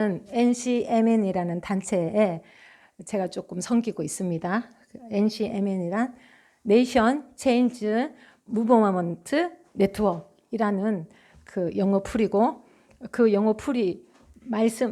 NCMN이라는 단체에 제가 조금 섬기고 있습니다. NCMN이란 네이션 체인지 무브먼트 네트워크이라는 그 영어 풀이고, 그 영어 풀이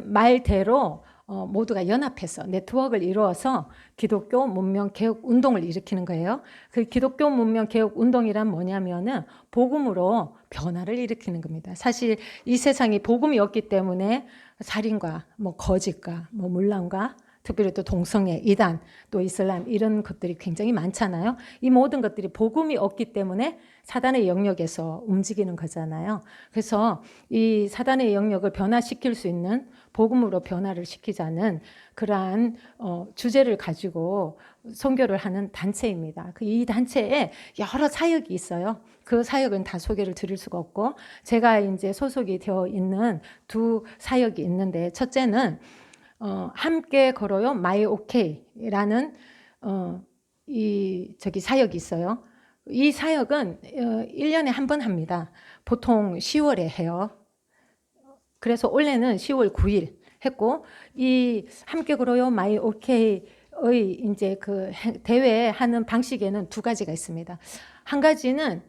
말대로 모두가 연합해서 네트워크를 이루어서 기독교 문명 개혁 운동을 일으키는 거예요. 그 기독교 문명 개혁 운동이란 뭐냐면은 복음으로 변화를 일으키는 겁니다. 사실 이 세상이 복음이 없기 때문에 살인과 뭐 거짓과 뭐 문란과 특별히 또 동성애, 이단, 또 이슬람 이런 것들이 굉장히 많잖아요. 이 모든 것들이 복음이 없기 때문에 사단의 영역에서 움직이는 거잖아요. 그래서 이 사단의 영역을 변화시킬 수 있는 복음으로 변화를 시키자는 그러한 주제를 가지고 선교를 하는 단체입니다. 이 단체에 여러 사역이 있어요. 그 사역은 다 소개를 드릴 수가 없고, 제가 이제 소속이 되어 있는 두 사역이 있는데, 첫째는 함께 걸어요 마이 오케이라는 이 사역이 있어요. 이 사역은 1년에 한 번 합니다. 보통 10월에 해요. 그래서 올해는 10월 9일 했고, 이 함께 걸어요 마이 오케이의 이제 그 대회 하는 방식에는 두 가지가 있습니다. 한 가지는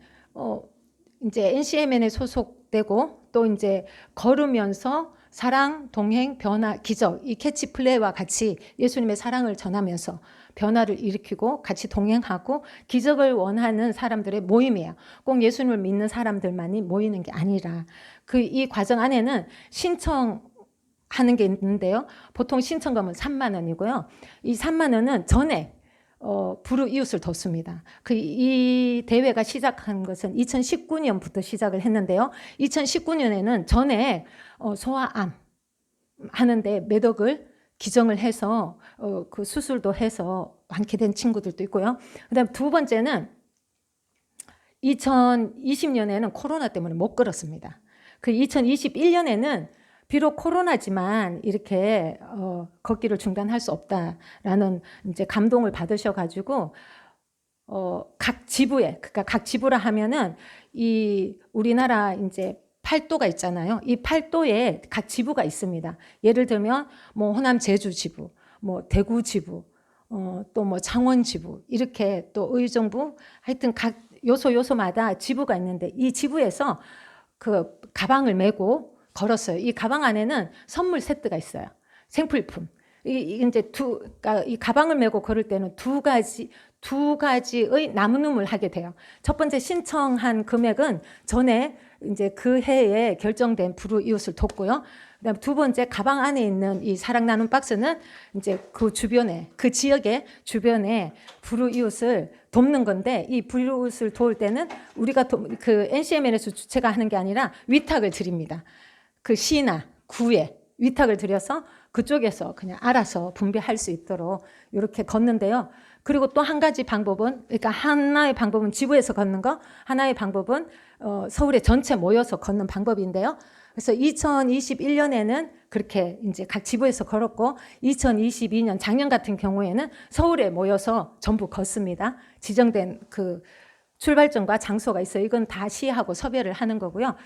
이제 NCMN에 소속되고, 또 이제 걸으면서 사랑, 동행, 변화, 기적, 이 캐치플레이와 같이 예수님의 사랑을 전하면서 변화를 일으키고 같이 동행하고 기적을 원하는 사람들의 모임이에요. 꼭 예수님을 믿는 사람들만이 모이는 게 아니라 이 과정 안에는 신청하는 게 있는데요. 보통 신청금은 3만 원이고요. 이 3만 원은 전에 불우이웃을 돕습니다. 이 대회가 시작한 것은 2019년부터 시작을 했는데요. 2019년에는 전에 소아암 하는데 몇 억을 기증을 해서 그 수술도 해서 완쾌된 친구들도 있고요. 그다음 두 번째는 2020년에는 코로나 때문에 못 걸었습니다. 2021년에는 비록 코로나지만 이렇게 걷기를 중단할 수 없다라는 이제 감동을 받으셔가지고 각 지부에, 그러니까 각 지부라 하면은 이 우리나라 이제 8도가 있잖아요. 이 8도에 각 지부가 있습니다. 예를 들면 뭐 호남 제주 지부, 뭐 대구 지부, 또 뭐 창원 지부, 이렇게 또 의정부, 하여튼 각 요소마다 지부가 있는데, 이 지부에서 그 가방을 메고 걸었어요. 이 가방 안에는 선물 세트가 있어요. 생필품. 이제 그러니까 이 가방을 메고 걸을 때는 두 가지의 나눔을 하게 돼요. 첫 번째 신청한 금액은 전에 이제 그 해에 결정된 불우이웃을 돕고요. 그다음 두 번째, 가방 안에 있는 이 사랑 나눔 박스는 이제 그 주변에, 그 지역의 주변에 불우이웃을 돕는 건데, 이 불우이웃을 도울 때는 우리가 그 NCMN에서 주체가 하는 게 아니라 위탁을 드립니다. 그 시나 구에 위탁을 드려서 그쪽에서 그냥 알아서 분배할 수 있도록 이렇게 걷는데요. 그리고 또 한 가지 방법은, 그러니까 하나의 방법은 지부에서 걷는 거, 하나의 방법은 서울에 전체 모여서 걷는 방법인데요. 그래서 2021년에는 그렇게 이제 각 지부에서 걸었고, 2022년 작년 같은 경우에는 서울에 모여서 전부 걷습니다. 지정된 그 출발점과 장소가 있어요. 이건 다 시하고 섭외를 하는 거고요.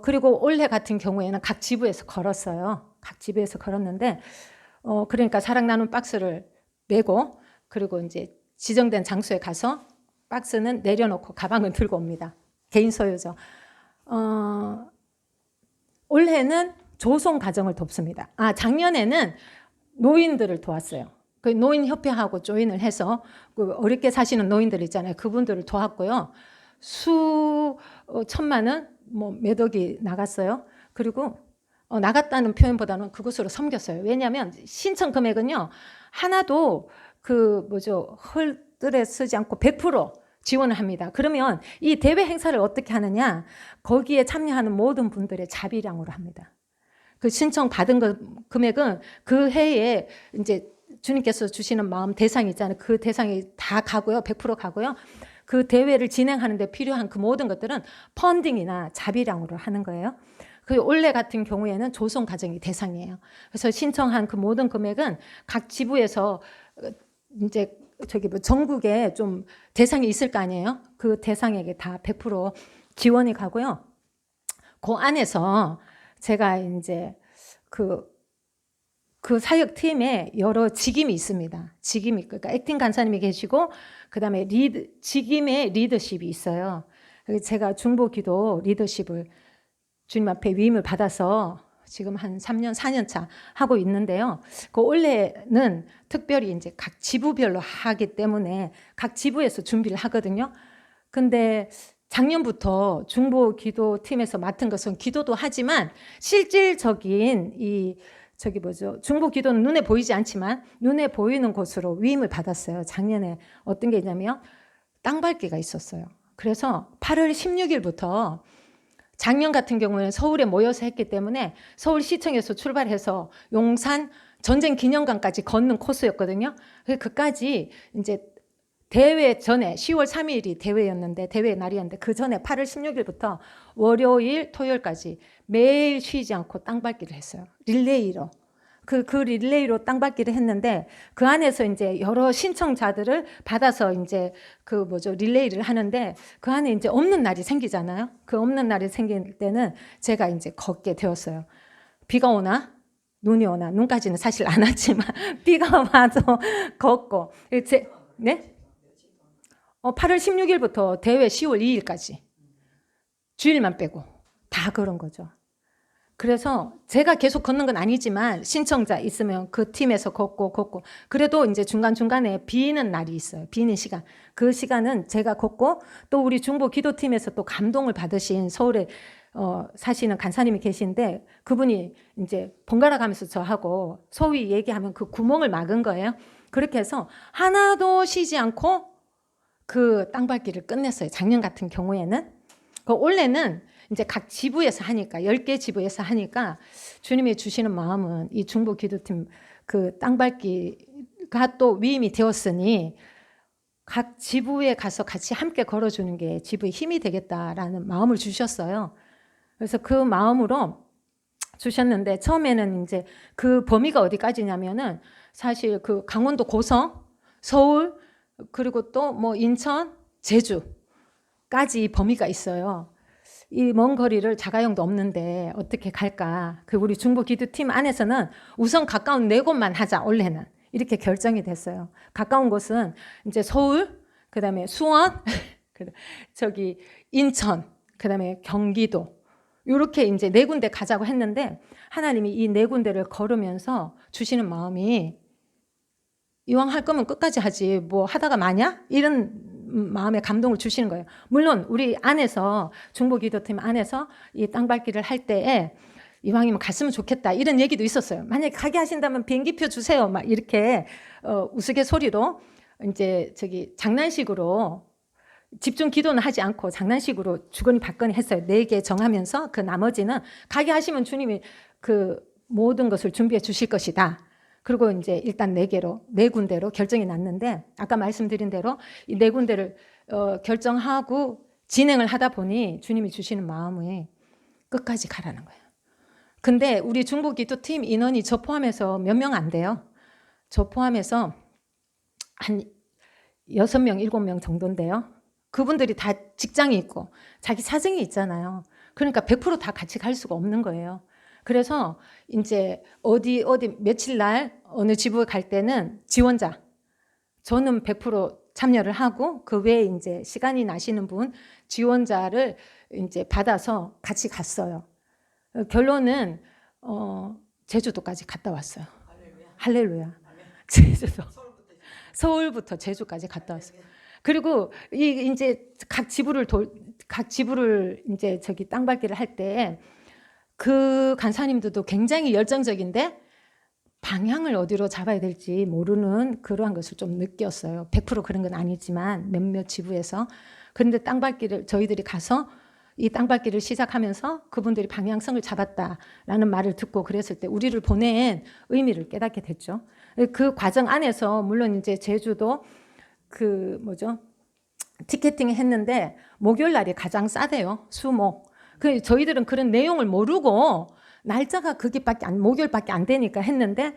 그리고 올해 같은 경우에는 각 지부에서 걸었어요. 각 지부에서 걸었는데, 그러니까 사랑 나눔 박스를 메고, 그리고 이제 지정된 장소에 가서 박스는 내려놓고 가방은 들고 옵니다. 개인 소유죠. 올해는 조성 가정을 돕습니다. 작년에는 노인들을 도왔어요. 그 노인협회하고 조인을 해서 그 어렵게 사시는 노인들 있잖아요. 그분들을 도왔고요. 수천만 원, 뭐 몇 억이 나갔어요. 그리고 나갔다는 표현보다는 그것으로 섬겼어요. 왜냐하면 신청 금액은요, 하나도 헐들에 쓰지 않고 100% 지원을 합니다. 그러면 이 대회 행사를 어떻게 하느냐? 거기에 참여하는 모든 분들의 자비량으로 합니다. 그 신청 받은 금액은 그 해에 이제 주님께서 주시는 마음 대상이 있잖아요. 그 대상이 다 가고요. 100% 가고요. 그 대회를 진행하는데 필요한 그 모든 것들은 펀딩이나 자비량으로 하는 거예요. 올해 같은 경우에는 조성 과정이 대상이에요. 그래서 신청한 그 모든 금액은 각 지부에서 이제 전국에 좀 대상이 있을 거 아니에요. 그 대상에게 다 100% 지원이 가고요. 그 안에서 제가 이제 그 사역 팀에 여러 직임이 있습니다. 직임이 그러니까 액팅 간사님이 계시고 그다음에 직임의 리더십이 있어요. 제가 중보기도 리더십을 주님 앞에 위임을 받아서 지금 한 3년, 4년 차 하고 있는데요. 그 원래는 특별히 이제 각 지부별로 하기 때문에 각 지부에서 준비를 하거든요. 근데 작년부터 중보기도팀에서 맡은 것은 기도도 하지만 실질적인 중보기도는 눈에 보이지 않지만 눈에 보이는 곳으로 위임을 받았어요. 작년에 어떤 게 있냐면 땅밟기가 있었어요. 그래서 8월 16일부터 작년 같은 경우에는 서울에 모여서 했기 때문에 서울시청에서 출발해서 용산 전쟁기념관까지 걷는 코스였거든요. 그까지 이제 대회 전에 10월 3일이 대회였는데 대회 날이었는데 그 전에 8월 16일부터 월요일 토요일까지 매일 쉬지 않고 땅밟기를 했어요. 릴레이로. 그 릴레이로 땅밟기를 했는데 그 안에서 이제 여러 신청자들을 받아서 이제 릴레이를 하는데 그 안에 이제 없는 날이 생기잖아요. 그 없는 날이 생길 때는 제가 이제 걷게 되었어요. 비가 오나 눈이 오나 눈까지는 사실 안 왔지만 비가 와도 걷고 네? 8월 16일부터 대회 10월 2일까지 주일만 빼고 다 그런 거죠. 그래서 제가 계속 걷는 건 아니지만 신청자 있으면 그 팀에서 걷고 그래도 이제 중간중간에 비는 날이 있어요. 비는 시간. 그 시간은 제가 걷고 또 우리 중보 기도팀에서 또 감동을 받으신 서울에 사시는 간사님이 계신데 그분이 이제 번갈아 가면서 저하고 소위 얘기하면 그 구멍을 막은 거예요. 그렇게 해서 하나도 쉬지 않고 그 땅밟기를 끝냈어요. 작년 같은 경우에는. 올해는 이제 각 지부에서 하니까 10개 지부에서 하니까 주님이 주시는 마음은 이 중보 기도팀 그 땅밟기가 또 위임이 되었으니 각 지부에 가서 같이 함께 걸어주는 게 지부의 힘이 되겠다라는 마음을 주셨어요. 그래서 그 마음으로 주셨는데 처음에는 이제 그 범위가 어디까지냐면은 사실 그 강원도 고성, 서울 그리고 또 뭐 인천, 제주까지 범위가 있어요. 이 먼 거리를 자가용도 없는데 어떻게 갈까? 그 우리 중보 기도팀 안에서는 우선 가까운 4곳만 하자 원래는 이렇게 결정이 됐어요. 가까운 곳은 이제 서울, 그다음에 수원, 저기 인천, 그다음에 경기도 이렇게 이제 4군데 가자고 했는데 하나님이 이 4군데를 걸으면서 주시는 마음이 이왕 할 거면 끝까지 하지 뭐 하다가 마냐? 이런 마음의 감동을 주시는 거예요. 물론 우리 안에서 중보기도팀 안에서 이 땅밟기를 할 때에 이왕이면 갔으면 좋겠다 이런 얘기도 있었어요. 만약에 가게 하신다면 비행기표 주세요. 막 이렇게 우스갯소리로 이제 장난식으로 집중 기도는 하지 않고 장난식으로 주거니 받거니 했어요. 4개 정하면서 그 나머지는 가게 하시면 주님이 그 모든 것을 준비해 주실 것이다. 그리고 이제 일단 4군데로 결정이 났는데 아까 말씀드린 대로 이 4군데를 결정하고 진행을 하다 보니 주님이 주시는 마음이 끝까지 가라는 거예요. 근데 우리 중보기도팀 인원이 저 포함해서 몇 명 안 돼요. 저 포함해서 한 6명, 7명 정도인데요. 그분들이 다 직장이 있고 자기 사정이 있잖아요. 그러니까 100% 다 같이 갈 수가 없는 거예요. 그래서 이제 어디 며칠 날 어느 지부에 갈 때는 지원자 저는 100% 참여를 하고 그 외에 이제 시간이 나시는 분 지원자를 이제 받아서 같이 갔어요. 결론은 제주도까지 갔다 왔어요. 할렐루야. 제주도 서울부터 제주까지 갔다 왔어요. 그리고 이제 각 지부를 이제 땅밟기를 할 때 그 간사님들도 굉장히 열정적인데 방향을 어디로 잡아야 될지 모르는 그러한 것을 좀 느꼈어요. 100% 그런 건 아니지만 몇몇 지부에서. 그런데 땅밟기를 저희들이 가서 이 땅밟기를 시작하면서 그분들이 방향성을 잡았다라는 말을 듣고 그랬을 때 우리를 보낸 의미를 깨닫게 됐죠. 그 과정 안에서 물론 이제 제주도 티켓팅 했는데 목요일 날이 가장 싸대요. 수목. 저희들은 그런 내용을 모르고 날짜가 목요일밖에 안 되니까 했는데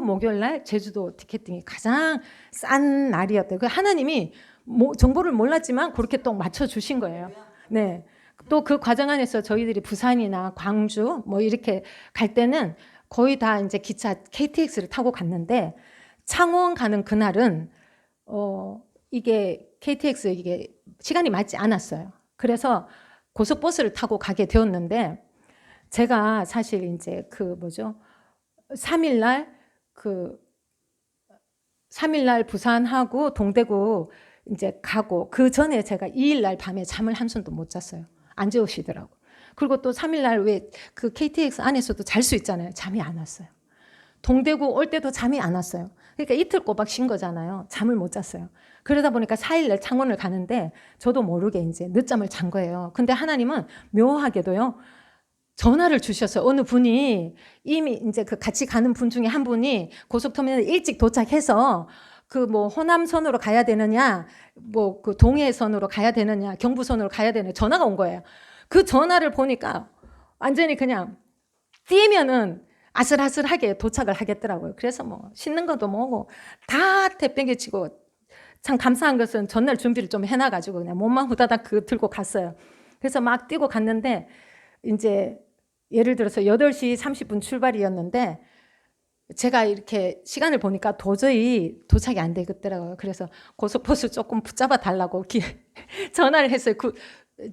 목요일 날 제주도 티켓팅이 가장 싼 날이었대요. 하나님이 정보를 몰랐지만 그렇게 또 맞춰주신 거예요. 네. 또 그 과정 안에서 저희들이 부산이나 광주 뭐 이렇게 갈 때는 거의 다 이제 기차 KTX를 타고 갔는데 창원 가는 그날은 이게 KTX 이게 시간이 맞지 않았어요. 그래서 고속버스를 타고 가게 되었는데 제가 사실 이제 3일날 3일날 부산하고 동대구 이제 가고 그 전에 제가 2일날 밤에 잠을 한숨도 못 잤어요. 안 재우시더라고. 그리고 또 3일날 왜 그 KTX 안에서도 잘 수 있잖아요. 잠이 안 왔어요. 동대구 올 때도 잠이 안 왔어요. 그러니까 이틀 꼬박 쉰 거잖아요. 잠을 못 잤어요. 그러다 보니까 4일날 창원을 가는데 저도 모르게 이제 늦잠을 잔 거예요. 근데 하나님은 묘하게도요. 전화를 주셨어요. 어느 분이 이미 이제 그 같이 가는 분 중에 한 분이 고속터미널에 일찍 도착해서 그 뭐 호남선으로 가야 되느냐, 뭐 그 동해선으로 가야 되느냐, 경부선으로 가야 되느냐 전화가 온 거예요. 그 전화를 보니까 완전히 그냥 뛰면은 아슬아슬하게 도착을 하겠더라고요. 그래서 뭐 씻는 것도 뭐고 다 대뺑겨치고 참 감사한 것은 전날 준비를 좀 해놔가지고 그냥 몸만 후다닥 들고 갔어요. 그래서 막 뛰고 갔는데 이제 예를 들어서 8시 30분 출발이었는데 제가 이렇게 시간을 보니까 도저히 도착이 안 되겠더라고요. 그래서 고속버스 조금 붙잡아 달라고 전화를 했어요.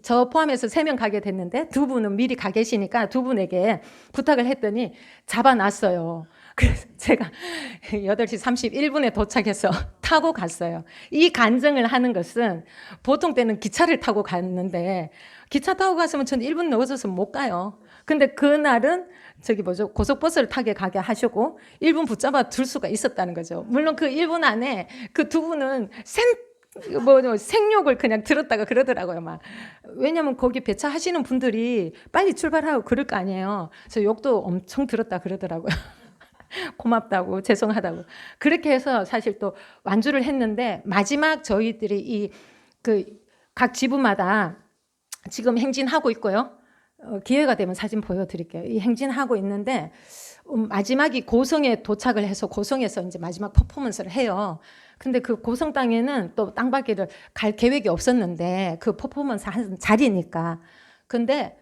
저 포함해서 3명 가게 됐는데 2분은 미리 가 계시니까 2분에게 부탁을 했더니 잡아놨어요. 그래서 제가 8시 31분에 도착해서 타고 갔어요. 이 간증을 하는 것은 보통 때는 기차를 타고 갔는데 기차 타고 갔으면 저는 1분 늦어서 못 가요. 근데 그날은 고속버스를 가게 하시고 1분 붙잡아 둘 수가 있었다는 거죠. 물론 그 1분 안에 그 2분은 생욕을 그냥 들었다가 그러더라고요. 막. 왜냐면 거기 배차하시는 분들이 빨리 출발하고 그럴 거 아니에요. 그래서 욕도 엄청 들었다 그러더라고요. 고맙다고, 죄송하다고. 그렇게 해서 사실 또 완주를 했는데 마지막 저희들이 각 지부마다 지금 행진하고 있고요. 기회가 되면 사진 보여드릴게요. 이 행진하고 있는데 마지막이 고성에 도착을 해서 고성에서 이제 마지막 퍼포먼스를 해요. 근데 그 고성 땅에는 또 땅밟기를 갈 계획이 없었는데 그 퍼포먼스 한 자리니까. 근데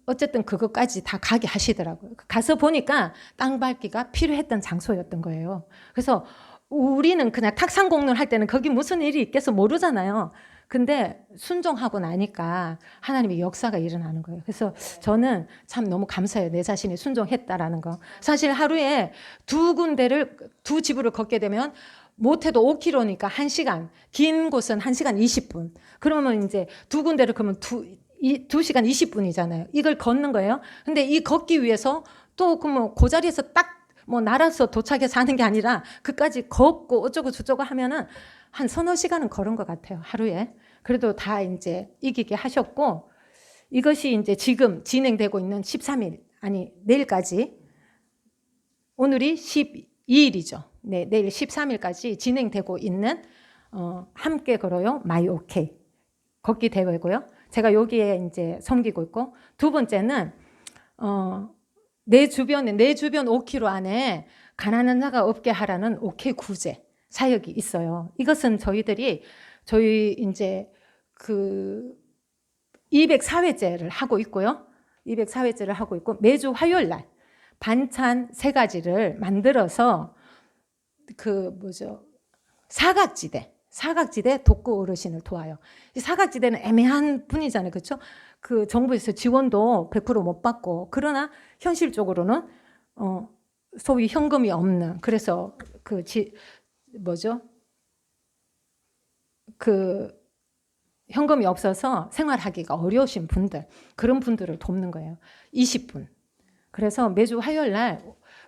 어쨌든 그것까지 다 가게 하시더라고요. 가서 보니까 땅밟기가 필요했던 장소였던 거예요. 그래서 우리는 그냥 탁상공론 할 때는 거기 무슨 일이 있겠어 모르잖아요. 근데 순종하고 나니까 하나님의 역사가 일어나는 거예요. 그래서 저는 참 너무 감사해요. 내 자신이 순종했다라는 거. 사실 하루에 2 지부를 걷게 되면 못해도 5km니까 1시간, 긴 곳은 1시간 20분. 그러면 이제 2군데를 그러면 2시간 20분이잖아요. 이걸 걷는 거예요. 근데 이 걷기 위해서 또 그 자리에서 딱 날아서 도착해서 하는 게 아니라 그까지 걷고 어쩌고 저쩌고 하면은 한 서너 시간은 걸은 것 같아요. 하루에. 그래도 다 이제 이기게 하셨고 이것이 이제 지금 진행되고 있는 13일, 아니 내일까지, 오늘이 12일이죠. 네, 내일 13일까지 진행되고 있는 함께 걸어요. 마이 오케이 걷기 대회고요. 제가 여기에 이제 섬기고 있고, 2번째는 내 주변 5km 안에 가난한 자가 없게 하라는 오케이 구제 사역이 있어요. 이것은 저희 이제 204회째를 하고 있고요. 204회째를 하고 있고 매주 화요일 날 반찬 3가지를 만들어서 사각지대 독거 어르신을 도와요. 이 사각지대는 애매한 분이잖아요. 그렇죠? 그 정부에서 지원도 100% 못 받고, 그러나 현실적으로는 소위 현금이 없는, 그래서 현금이 없어서 생활하기가 어려우신 분들, 그런 분들을 돕는 거예요. 20분. 그래서 매주 화요일 날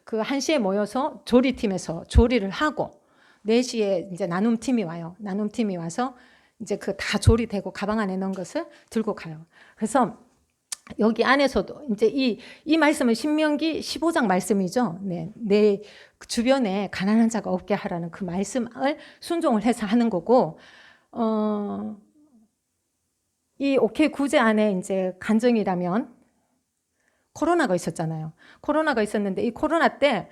1시에 모여서 조리팀에서 조리를 하고 4시에 이제 나눔팀이 와요. 나눔팀이 와서 이제 다 조리되고 가방 안에 넣은 것을 들고 가요. 그래서 여기 안에서도 이제 이 말씀은 신명기 15장 말씀이죠. 네, 내 주변에 가난한 자가 없게 하라는 그 말씀을 순종을 해서 하는 거고, 이 오케이 구제 안에 이제 간증이라면 코로나가 있었잖아요. 코로나가 있었는데 이 코로나 때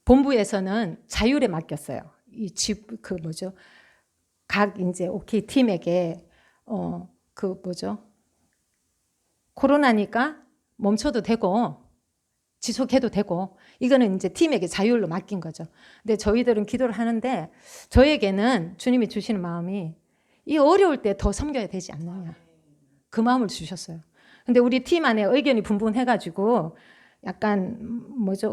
본부에서는 자율에 맡겼어요. 각 이제 오케이 팀에게 코로나니까 멈춰도 되고 지속해도 되고 이거는 이제 팀에게 자율로 맡긴 거죠. 근데 저희들은 기도를 하는데 저에게는 주님이 주시는 마음이 이 어려울 때 더 섬겨야 되지 않느냐. 그 마음을 주셨어요. 근데 우리 팀 안에 의견이 분분해가지고 약간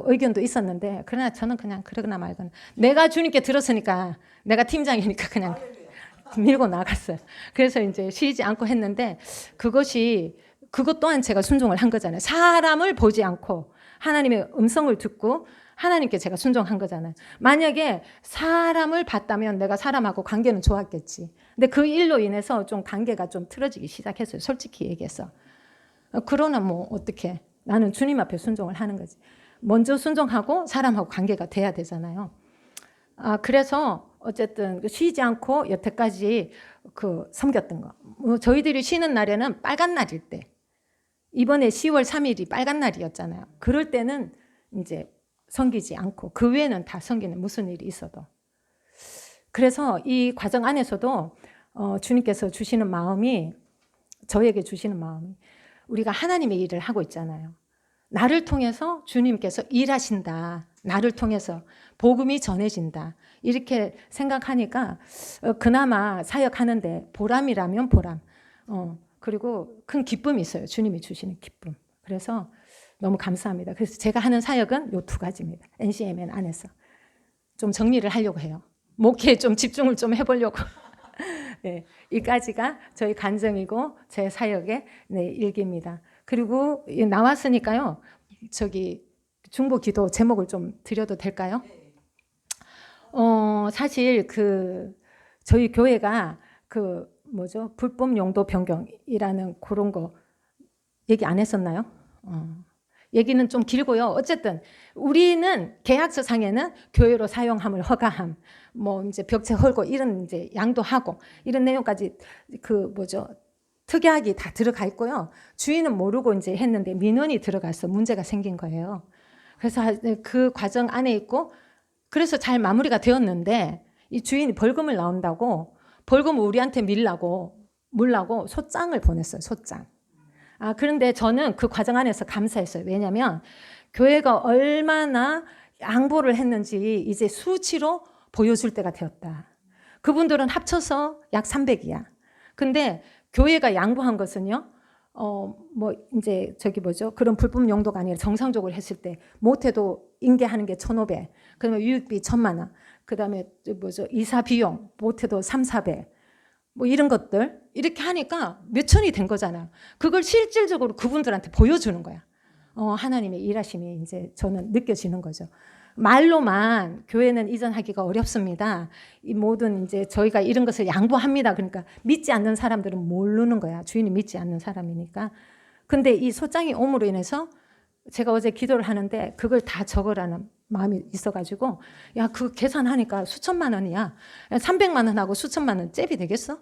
의견도 있었는데 그러나 저는 그냥 그러거나 말거나 내가 주님께 들었으니까 내가 팀장이니까 그냥 밀고 나갔어요. 그래서 이제 쉬지 않고 했는데 그것 또한 제가 순종을 한 거잖아요. 사람을 보지 않고 하나님의 음성을 듣고 하나님께 제가 순종한 거잖아요. 만약에 사람을 봤다면 내가 사람하고 관계는 좋았겠지. 근데 그 일로 인해서 좀 관계가 좀 틀어지기 시작했어요. 솔직히 얘기해서. 그러나 뭐 어떻게 나는 주님 앞에 순종을 하는 거지. 먼저 순종하고 사람하고 관계가 돼야 되잖아요. 그래서 어쨌든 쉬지 않고 여태까지 섬겼던 거. 저희들이 쉬는 날에는 빨간 날일 때. 이번에 10월 3일이 빨간 날이었잖아요. 그럴 때는 이제 섬기지 않고 그 외에는 다 섬기는 무슨 일이 있어도. 그래서 이 과정 안에서도 주님께서 주시는 마음이 저에게 주시는 마음이 우리가 하나님의 일을 하고 있잖아요. 나를 통해서 주님께서 일하신다. 나를 통해서 복음이 전해진다. 이렇게 생각하니까 그나마 사역하는데 보람이라면 보람. 그리고 큰 기쁨이 있어요. 주님이 주시는 기쁨. 그래서 너무 감사합니다. 그래서 제가 하는 사역은 요 두 가지입니다. NCMN 안에서. 좀 정리를 하려고 해요. 목회에 좀 집중을 좀 해보려고. 네, 이까지가 저희 간증이고 제 사역의 일기입니다. 그리고 나왔으니까요. 중보 기도 제목을 좀 드려도 될까요? 사실 저희 교회가 불법 용도 변경이라는 그런 거 얘기 안 했었나요? 얘기는 좀 길고요. 어쨌든 우리는 계약서 상에는 교회로 사용함을 허가함, 이제 벽체 헐고 이런 이제 양도하고 이런 내용까지 특약이 다 들어가 있고요. 주인은 모르고 이제 했는데 민원이 들어가서 문제가 생긴 거예요. 그래서 그 과정 안에 있고 그래서 잘 마무리가 되었는데 이 주인이 벌금을 나온다고 벌금을 우리한테 물라고 소장을 보냈어요. 소장. 그런데 저는 그 과정 안에서 감사했어요. 왜냐하면 교회가 얼마나 양보를 했는지 이제 수치로 보여줄 때가 되었다. 그분들은 합쳐서 약 300이야. 근데 교회가 양보한 것은요. 이제 그런 불법 용도가 아니라 정상적으로 했을 때 못해도 인계하는 게 1,500. 그다음에 유익비 1,000만 원. 그다음에 이사 비용 못해도 3,400. 이런 것들 이렇게 하니까 몇천이 된 거잖아요. 그걸 실질적으로 그분들한테 보여주는 거야. 하나님의 일하심이 이제 저는 느껴지는 거죠. 말로만 교회는 이전하기가 어렵습니다. 이 모든 이제 저희가 이런 것을 양보합니다. 그러니까 믿지 않는 사람들은 모르는 거야. 주인이 믿지 않는 사람이니까. 근데 이 소장이 옴으로 인해서 제가 어제 기도를 하는데 그걸 다 적으라는 마음이 있어가지고 그 계산하니까 수천만 원이야. 300만 원하고 수천만 원 잽이 되겠어?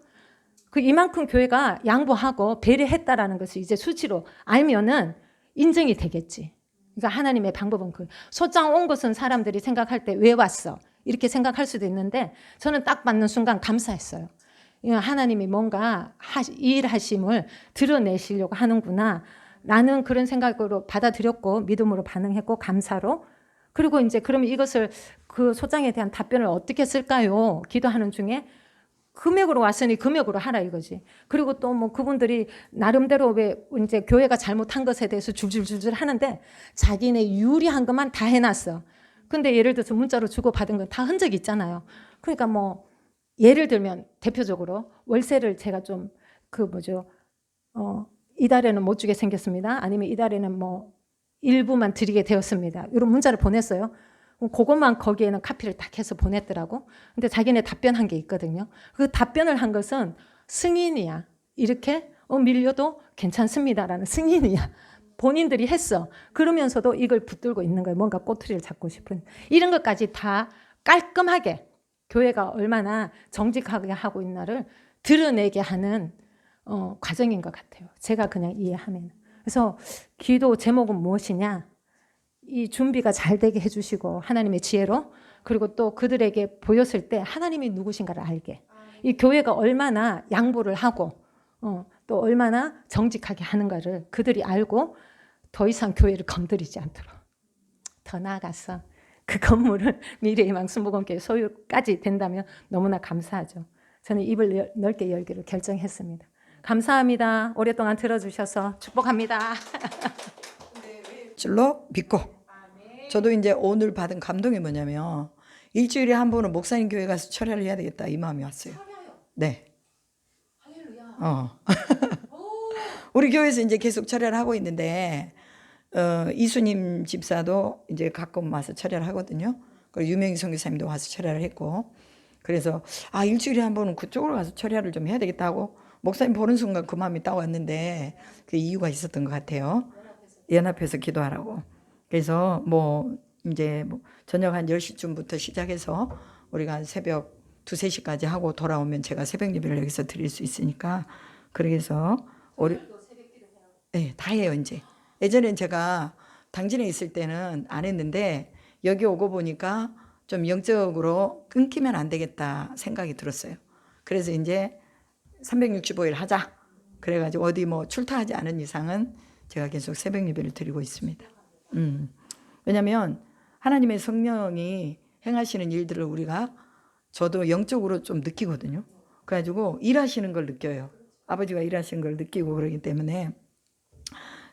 이만큼 교회가 양보하고 배려했다라는 것을 이제 수치로 알면은 인정이 되겠지. 그러니까 하나님의 방법은 소장 온 것은 사람들이 생각할 때 왜 왔어? 이렇게 생각할 수도 있는데 저는 딱 받는 순간 감사했어요. 하나님이 뭔가 일하심을 드러내시려고 하는구나. 나는 그런 생각으로 받아들였고 믿음으로 반응했고 감사로. 그리고 이제 그러면 이것을 그 소장에 대한 답변을 어떻게 쓸까요? 기도하는 중에 금액으로 왔으니 금액으로 하라 이거지. 그리고 또 그분들이 나름대로 왜 이제 교회가 잘못한 것에 대해서 줄줄줄줄 하는데 자기네 유리한 것만 다 해놨어. 근데 예를 들어서 문자로 주고받은 건 다 흔적이 있잖아요. 그러니까 예를 들면 대표적으로 월세를 제가 좀 이달에는 못 주게 생겼습니다. 아니면 이달에는 일부만 드리게 되었습니다. 이런 문자를 보냈어요. 그것만 거기에는 카피를 딱 해서 보냈더라고. 근데 자기네 답변한 게 있거든요. 그 답변을 한 것은 승인이야. 이렇게 밀려도 괜찮습니다라는 승인이야. 본인들이 했어. 그러면서도 이걸 붙들고 있는 거예요. 뭔가 꼬투리를 잡고 싶은. 이런 것까지 다 깔끔하게 교회가 얼마나 정직하게 하고 있나를 드러내게 하는 과정인 것 같아요. 제가 그냥 이해하면. 그래서 기도 제목은 무엇이냐? 이 준비가 잘 되게 해주시고 하나님의 지혜로 그리고 또 그들에게 보였을 때 하나님이 누구신가를 알게 이 교회가 얼마나 양보를 하고 또 얼마나 정직하게 하는가를 그들이 알고 더 이상 교회를 건드리지 않도록, 더 나아가서 그 건물을 미래희망 순복음교회 소유까지 된다면 너무나 감사하죠. 저는 입을 넓게 열기로 결정했습니다. 감사합니다. 오랫동안 들어주셔서 축복합니다. 줄로 믿고, 저도 이제 오늘 받은 감동이 뭐냐면 일주일에 한 번은 목사님 교회 가서 철야를 해야 되겠다 이 마음이 왔어요. 네. 우리 교회에서 이제 계속 철야를 하고 있는데 이수님 집사도 이제 가끔 와서 철야를 하거든요. 그리고 유명희 선교사님도 와서 철야를 했고, 그래서 일주일에 한 번은 그쪽으로 가서 철야를 좀 해야 되겠다 하고 목사님 보는 순간 그 마음이 딱 왔는데 그 이유가 있었던 것 같아요. 연합해서 기도하라고. 그래서 이제 저녁 한 10시쯤부터 시작해서 우리가 한 새벽 2, 3시까지 하고 돌아오면 제가 새벽 예배를 여기서 드릴 수 있으니까, 그래서 네, 다 해요 이제. 예전엔 제가 당진에 있을 때는 안 했는데 여기 오고 보니까 좀 영적으로 끊기면 안 되겠다 생각이 들었어요. 그래서 이제 365일 하자. 그래가지고 어디 출타하지 않은 이상은 제가 계속 새벽 예배를 드리고 있습니다. 왜냐하면 하나님의 성령이 행하시는 일들을 저도 영적으로 좀 느끼거든요. 그래가지고 일하시는 걸 느껴요. 아버지가 일하시는 걸 느끼고 그러기 때문에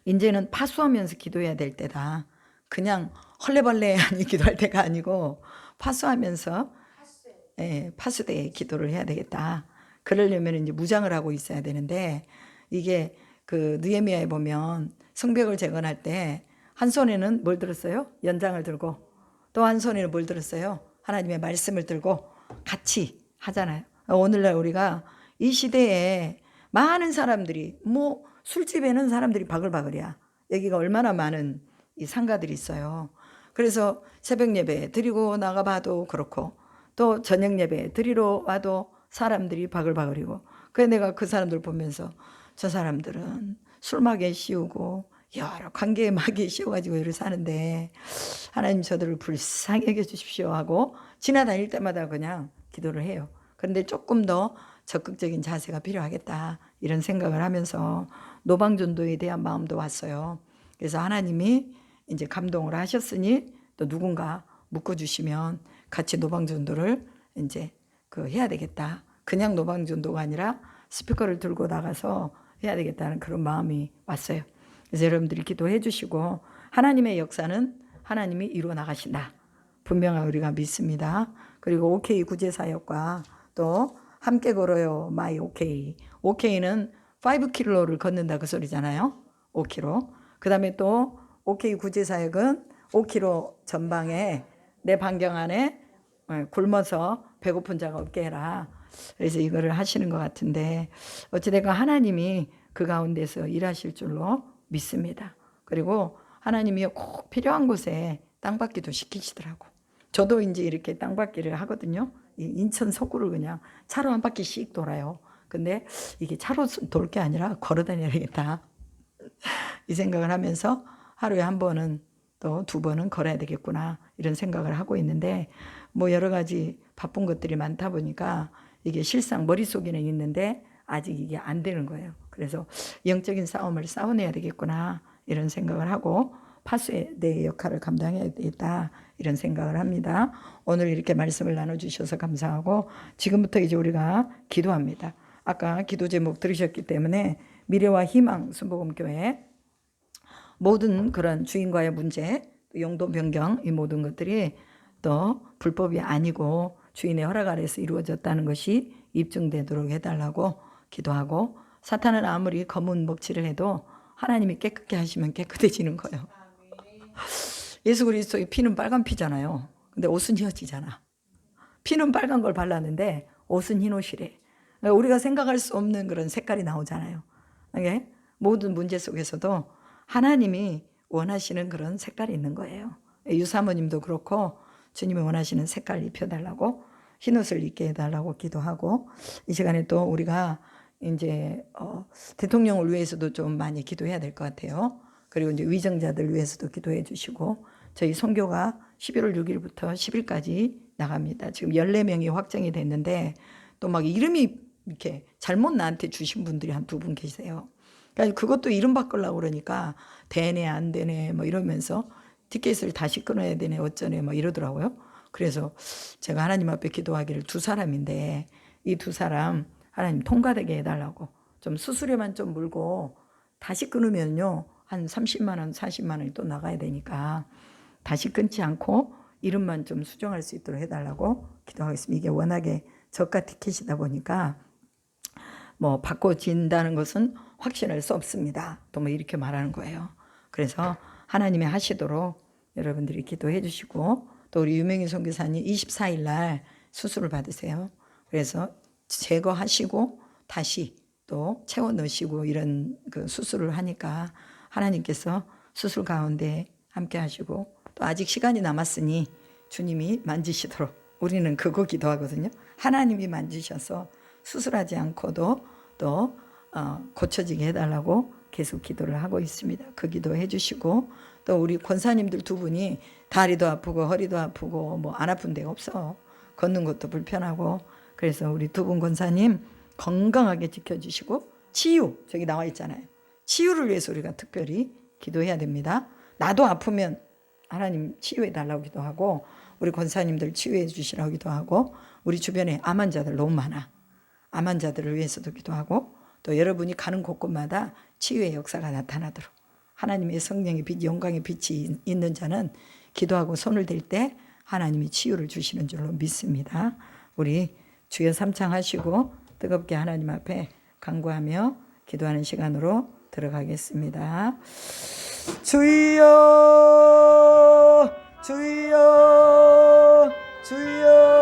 이제는 파수하면서 기도해야 될 때다. 그냥 헐레벌레하니 기도할 때가 아니고 파수하면서 파수대에 기도를 해야 되겠다. 그러려면 이제 무장을 하고 있어야 되는데, 이게 그 느헤미야에 보면 성벽을 재건할 때 한 손에는 뭘 들었어요? 연장을 들고, 또 한 손에는 뭘 들었어요? 하나님의 말씀을 들고 같이 하잖아요. 오늘날 우리가 이 시대에 많은 사람들이 술집에는 사람들이 바글바글이야. 여기가 얼마나 많은 이 상가들이 있어요. 그래서 새벽 예배 드리고 나가봐도 그렇고, 또 저녁 예배 드리러 와도 사람들이 바글바글이고, 그래서 내가 그 사람들 보면서 저 사람들은 술막에 씌우고 여러 관계에 막에 씌워가지고 이렇게 사는데 하나님 저들을 불쌍히 여겨주십시오 하고 지나다닐 때마다 그냥 기도를 해요. 그런데 조금 더 적극적인 자세가 필요하겠다 이런 생각을 하면서 노방전도에 대한 마음도 왔어요. 그래서 하나님이 이제 감동을 하셨으니 또 누군가 묶어주시면 같이 노방전도를 이제 해야 되겠다. 그냥 노방전도가 아니라 스피커를 들고 나가서 해야 되겠다는 그런 마음이 왔어요. 그래서 여러분들이 기도해 주시고 하나님의 역사는 하나님이 이루어 나가신다. 분명하게 우리가 믿습니다. 그리고 OK 구제사역과 또 함께 걸어요 마이 OK. OK는 5km를 걷는다 그 소리잖아요. 5km. 그 다음에 또 OK 구제사역은 5km 전방에 내 반경 안에 굶어서 배고픈 자가 없게 해라. 그래서 이거를 하시는 것 같은데 어찌됐건 하나님이 그 가운데서 일하실 줄로 믿습니다. 그리고 하나님이 꼭 필요한 곳에 땅받기도 시키시더라고. 저도 이제 이렇게 땅받기를 하거든요. 인천 서구를 그냥 차로 한 바퀴씩 돌아요. 근데 이게 차로 돌 게 아니라 걸어 다녀야 되겠다. 이 생각을 하면서 하루에 한 번은 또 2번은 걸어야 되겠구나 이런 생각을 하고 있는데 여러 가지 바쁜 것들이 많다 보니까 이게 실상 머릿속에는 있는데 아직 이게 안 되는 거예요. 그래서 영적인 싸움을 싸워내야 되겠구나 이런 생각을 하고 파수의 내 역할을 감당해야 되겠다 이런 생각을 합니다. 오늘 이렇게 말씀을 나눠주셔서 감사하고 지금부터 이제 우리가 기도합니다. 아까 기도 제목 들으셨기 때문에 미래와 희망 순복음교회 모든 그런 주인과의 문제, 용도 변경 이 모든 것들이 또 불법이 아니고 주인의 허락 아래서 이루어졌다는 것이 입증되도록 해달라고 기도하고, 사탄은 아무리 검은 먹칠을 해도 하나님이 깨끗게 하시면 깨끗해지는 거예요. 예수 그리스도의 피는 빨간 피잖아요. 근데 옷은 흰옷이잖아. 피는 빨간 걸 발랐는데 옷은 흰옷이래. 그러니까 우리가 생각할 수 없는 그런 색깔이 나오잖아요. 모든 문제 속에서도 하나님이 원하시는 그런 색깔이 있는 거예요. 유사모님도 그렇고 주님이 원하시는 색깔을 입혀달라고 흰옷을 입게 해달라고 기도하고, 이 시간에 또 우리가 이제 대통령을 위해서도 좀 많이 기도해야 될 것 같아요. 그리고 이제 위정자들 위해서도 기도해 주시고, 저희 선교가 11월 6일부터 10일까지 나갑니다. 지금 14명이 확정이 됐는데 또 막 이름이 이렇게 잘못 나한테 주신 분들이 한 2분 계세요. 그러니까 그것도 이름 바꾸려고 그러니까 되네 안 되네 뭐 이러면서 티켓을 다시 끊어야 되네 어쩌네 뭐 이러더라고요. 그래서 제가 하나님 앞에 기도하기를 2사람인데 이 2사람 하나님 통과되게 해달라고, 좀 수수료만 좀 물고 다시 끊으면요 한 30만 원 40만 원이 또 나가야 되니까 다시 끊지 않고 이름만 좀 수정할 수 있도록 해달라고 기도하겠습니다. 이게 워낙에 저가 티켓이다 보니까 뭐 바꿔진다는 것은 확신할 수 없습니다. 또 뭐 이렇게 말하는 거예요. 그래서 하나님이 하시도록 여러분들이 기도해 주시고, 또 우리 유명희 선교사님 24일 날 수술을 받으세요. 그래서 제거하시고 다시 또 채워 넣으시고 이런 그 수술을 하니까 하나님께서 수술 가운데 함께 하시고, 또 아직 시간이 남았으니 주님이 만지시도록 우리는 그거 기도하거든요. 하나님이 만지셔서 수술하지 않고도 또 고쳐지게 해달라고 계속 기도를 하고 있습니다. 그 기도 해주시고, 또 우리 권사님들 2분이 다리도 아프고 허리도 아프고 뭐 안 아픈 데가 없어. 걷는 것도 불편하고. 그래서 우리 2분 권사님 건강하게 지켜주시고, 치유 저기 나와 있잖아요. 치유를 위해서 우리가 특별히 기도해야 됩니다. 나도 아프면 하나님 치유해 달라고 기도하고, 우리 권사님들 치유해 주시라고 기도하고, 우리 주변에 암 환자들 너무 많아. 암 환자들을 위해서도 기도하고, 또 여러분이 가는 곳곳마다 치유의 역사가 나타나도록 하나님의 성령의 빛, 영광의 빛이 있는 자는 기도하고 손을 댈 때 하나님이 치유를 주시는 줄로 믿습니다. 우리 주여 삼창하시고 뜨겁게 하나님 앞에 간구하며 기도하는 시간으로 들어가겠습니다. 주여 주여 주여